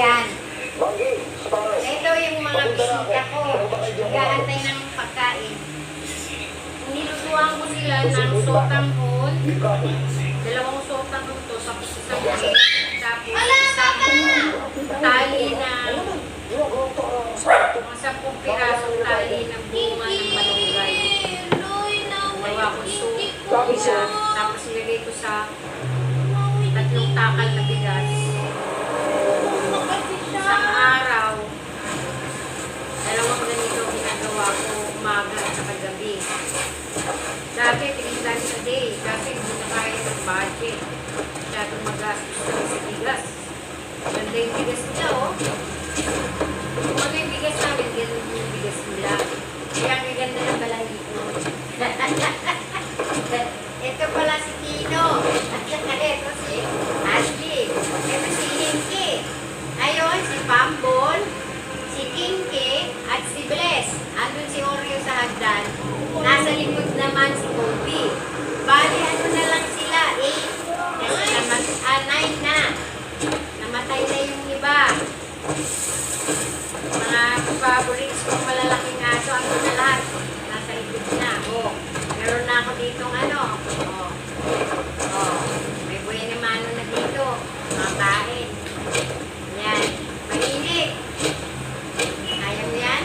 Yan. Ito yung mga bisita ko. Nag-aantay ng pagkain. Nilutuan ko sila ng sotanghon. Dalawang sotanghon to. Tapos isang tapos isang tali na mga 10 pirasong tali ng bunga ng malunggay. Gawa ko soup. Tapos ilagay ko sa 3 takal na bigas. Isang araw, 2 ganito ginagawa ko umaga at saka gabi. Dati, 3 times a day. Kasi hindi na kaya ng budget. Masyadong magastos sa bigas. Ganda yung bigas nila, oh. Kung ano yung bigas namin, ganun yung bigas nila. Kaya ang ganda ng balahibo. Ito pala si Tino. At saka ito si Ashley. Ito si Hinky. Ayun, si Pambol, si Kinky, at si Bless. Andun si Oreo sa hagdan. Nasa likod naman si Kobe. Bali, ano na lang sila, 8. Kasi 9 na. Namatay na yung iba. Mga favorites kong malalaking aso, ano na lahat. Nasa likod na. Oh, meron na ako ditong ano. May buhay na mano na dito. Mga kain. Yan. Mainit. Ayaw mo yan?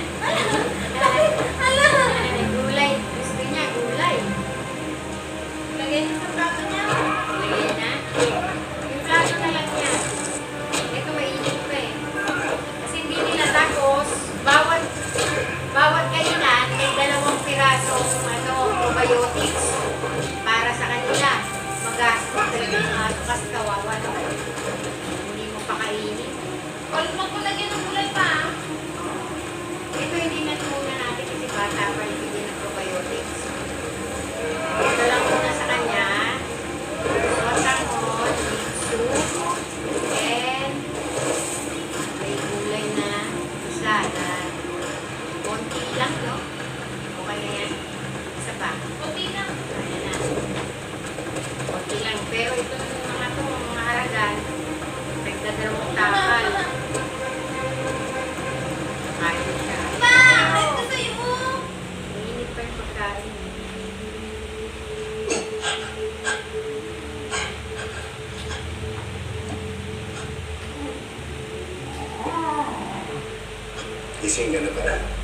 Gulay. Gusto niya, gulay. Lagay na sa plato niya. Lagay na. Yung plato na lang niya. Ito mainit pa eh. Kasi hindi nila tapos, bawat kainan, may 2 pirasong probiotics para sa kanila. Magastos talaga yung aso kasi kawawa naman. Hindi mo pakainin. Huwag mo lagyan ng gulay pa. Ito hindi na muna natin kasi bata pa hindi din ng probiotics. Ito lang muna sa kanya. Sotanghon, soup, and may gulay na isa na konti lang, no? Okay na yan. Isa pa. Konti lang. Ayan na. Konti lang. Pero ito mga haragan, nagdadalawang takal. Kain siya. Pa! Ito sa'yo mo! Mainit pa yung pagkain. Gising ka na ba?